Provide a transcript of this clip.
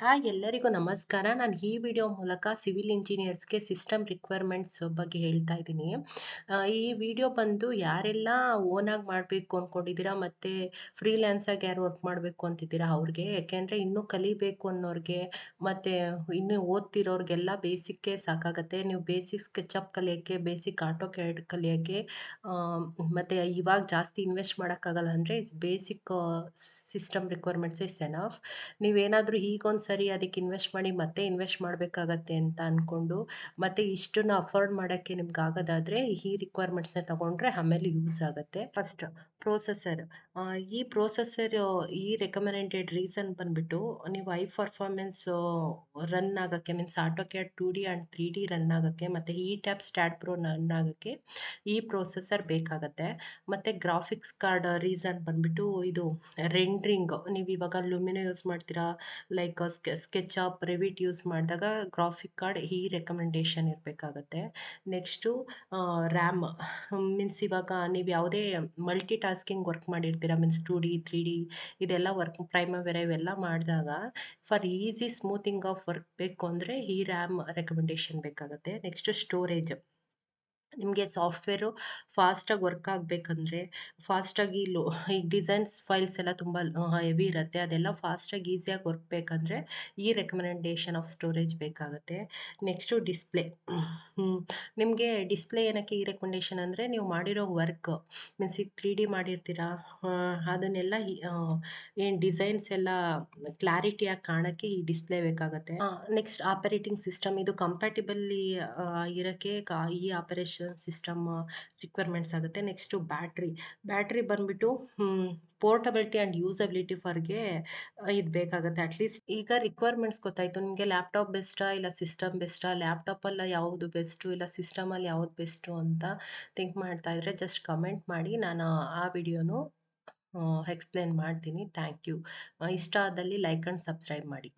Hi ಎಲ್ಲರಿಗೂ ನಮಸ್ಕಾರ. ನಾನು ಈ ವಿಡಿಯೋ ಮೂಲಕ ಸಿವಿಲ್ ಇಂಜಿನಿಯರ್ಸ್‌ಗೆ ಸಿಸ್ಟಮ್ ರಿಕ್ವೈರ್ಮೆಂಟ್ಸ್ ಬಗ್ಗೆ ಹೇಳ್ತಾ ಇದ್ದೀನಿ. ಈ ವಿಡಿಯೋ ಬಂದು ಯಾರೆಲ್ಲ ಓನಾಗಿ ಮಾಡಬೇಕು ಅಂದ್ಕೊಂಡಿದ್ದೀರಾ ಮತ್ತು ಫ್ರೀಲ್ಯಾನ್ಸಾಗಿ ಯಾರು ವರ್ಕ್ ಮಾಡಬೇಕು ಅಂತಿದ್ದೀರಾ ಅವ್ರಿಗೆ. ಯಾಕೆಂದರೆ ಇನ್ನೂ ಕಲಿಬೇಕು ಅನ್ನೋರಿಗೆ ಮತ್ತು ಇನ್ನೂ ಓದ್ತಿರೋರಿಗೆಲ್ಲ ಬೇಸಿಕ್ಕೇ ಸಾಕಾಗತ್ತೆ. ನೀವು ಬೇಸಿಕ್ ಸ್ಕೆಚಪ್ ಕಲಿಯೋಕ್ಕೆ, ಬೇಸಿಕ್ ಆಟೋಕ್ಯಾಡ್ ಕಲಿಯೋಕ್ಕೆ ಮತ್ತು ಇವಾಗ ಜಾಸ್ತಿ ಇನ್ವೆಸ್ಟ್ ಮಾಡೋಕ್ಕಾಗಲ್ಲ ಅಂದರೆ basic system requirements is enough. ನೀವೇನಾದರೂ ಈಗೊಂದು ಸರಿ ಅದಕ್ಕೆ ಇನ್ವೆಸ್ಟ್ ಮಾಡಿ ಮತ್ತೆ ಇನ್ವೆಸ್ಟ್ ಮಾಡಬೇಕಾಗತ್ತೆ ಅಂತ ಅಂದ್ಕೊಂಡು ಮತ್ತೆ ಇಷ್ಟನ್ನು ಅಫೋರ್ಡ್ ಮಾಡೋಕ್ಕೆ ನಿಮ್ಗೆ ಆಗೋದಾದರೆ ಈ ರಿಕ್ವೈರ್ಮೆಂಟ್ಸ್ನ ತಗೊಂಡ್ರೆ ಆಮೇಲೆ ಯೂಸ್ ಆಗುತ್ತೆ. First processor. ಈ ರೆಕಮೆಂಡೆಡ್ ರೀಸನ್ ಬಂದ್ಬಿಟ್ಟು ನೀವು ಹೈ ಪರ್ಫಾರ್ಮೆನ್ಸ್ ರನ್ ಆಗೋಕ್ಕೆ means AutoCAD 2D and 3D run ಆಗೋಕ್ಕೆ ಮತ್ತು ಈ ಟ್ಯಾಬ್ ಸ್ಟ್ಯಾಟ್ ಪ್ರೋ ರನ್ ಆಗೋಕ್ಕೆ ಈ ಪ್ರೊಸೆಸರ್ ಬೇಕಾಗತ್ತೆ. ಮತ್ತು ಗ್ರಾಫಿಕ್ಸ್ ಕಾರ್ಡ್ ರೀಸನ್ ಬಂದ್ಬಿಟ್ಟು ಇದು ರೆಂಡ್ರಿಂಗ್. ನೀವು ಇವಾಗ ಲುಮಿನೋ ಯೂಸ್ ಮಾಡ್ತೀರಾ, ಲೈಕ್ ಸ್ಕೆಚಪ್, ರೆವಿಟ್ ಯೂಸ್ ಮಾಡಿದಾಗ ಗ್ರಾಫಿಕ್ ಕಾರ್ಡ್ ಈ ರೆಕಮೆಂಡೇಶನ್ ಇರಬೇಕಾಗತ್ತೆ. Next RAM. ಮೀನ್ಸ್ ಇವಾಗ ನೀವು ಯಾವುದೇ ಮಲ್ಟಿ ಟಾಸ್ಕಿಂಗ್ ವರ್ಕ್ ಮಾಡಿರ್ತೀರ, ಮೀನ್ಸ್ 2D 3D ಇದೆಲ್ಲ ವರ್ಕ್ ಪ್ರೈಮವೆರ ಇವೆಲ್ಲ ಮಾಡಿದಾಗ for easy smoothing of work ಬೇಕು ಅಂದರೆ ಈ ರ್ಯಾಮ್ ರೆಕಮೆಂಡೇಶನ್ ಬೇಕಾಗುತ್ತೆ. Next storage. ನಿಮಗೆ ಸಾಫ್ಟ್ವೇರು ಫಾಸ್ಟಾಗಿ ವರ್ಕ್ ಆಗಬೇಕಂದ್ರೆ ಫಾಸ್ಟಾಗಿ ಈಗ ಡಿಸೈನ್ಸ್ ಫೈಲ್ಸ್ ಎಲ್ಲ ತುಂಬ ಹೆವಿ ಇರುತ್ತೆ, ಅದೆಲ್ಲ ಫಾಸ್ಟಾಗಿ ಈಸಿಯಾಗಿ ವರ್ಕ್ ಬೇಕಂದರೆ ಈ ರೆಕಮೆಂಡೇಶನ್ ಆಫ್ ಸ್ಟೋರೇಜ್ ಬೇಕಾಗುತ್ತೆ. Next display. ನಿಮಗೆ ಡಿಸ್ಪ್ಲೇ ಏನಕ್ಕೆ ಈ ರೆಕಮೆಂಡೇಶನ್ ಅಂದರೆ ನೀವು ಮಾಡಿರೋ ವರ್ಕ್ ಮೀನ್ಸ್ ಈಗ 3D ಮಾಡಿರ್ತೀರಾ, ಅದನ್ನೆಲ್ಲ ಏನು ಡಿಸೈನ್ಸ್ ಎಲ್ಲ ಕ್ಲಾರಿಟಿಯಾಗಿ ಕಾಣೋಕ್ಕೆ ಈ ಡಿಸ್ಪ್ಲೇ ಬೇಕಾಗುತ್ತೆ. Next operating system. ಇದು ಕಂಪ್ಯಾಟಿಬಲಿ ಇರೋಕ್ಕೆ ಈ ಆಪರೇಷನ್ ಸಿಸ್ಟಮ್ ರಿಕ್ವೈರ್ಮೆಂಟ್ಸ್ ಆಗುತ್ತೆ. ನೆಕ್ಸ್ಟು ಬ್ಯಾಟ್ರಿ ಬಂದ್ಬಿಟ್ಟು ಪೋರ್ಟಬಿಲಿಟಿ ಆ್ಯಂಡ್ ಯೂಸಬಿಲಿಟಿ ಫಾರ್ಗೆ ಇದು ಬೇಕಾಗುತ್ತೆ. ಅಟ್ಲೀಸ್ಟ್ ಈಗ ರಿಕ್ವೈರ್ಮೆಂಟ್ಸ್ ಗೊತ್ತಾಯಿತು. ನಿಮಗೆ ಲ್ಯಾಪ್ಟಾಪ್ ಬೆಸ್ಟಾ ಇಲ್ಲ ಸಿಸ್ಟಮ್ ಬೆಸ್ಟಾ, ಲ್ಯಾಪ್ಟಾಪಲ್ಲಿ ಯಾವುದು ಬೆಸ್ಟು ಇಲ್ಲ ಸಿಸ್ಟಮಲ್ಲಿ ಯಾವುದು ಬೆಸ್ಟು ಅಂತ ಥಿಂಕ್ ಮಾಡ್ತಾ ಇದ್ದರೆ ಜಸ್ಟ್ ಕಮೆಂಟ್ ಮಾಡಿ, ನಾನು ಆ ವಿಡಿಯೋನು ಎಕ್ಸ್ಪ್ಲೇನ್ ಮಾಡ್ತೀನಿ. Thank you. ಇಷ್ಟ ಆದಲ್ಲಿ ಲೈಕ್ ಆ್ಯಂಡ್ ಸಬ್ಸ್ಕ್ರೈಬ್ ಮಾಡಿ.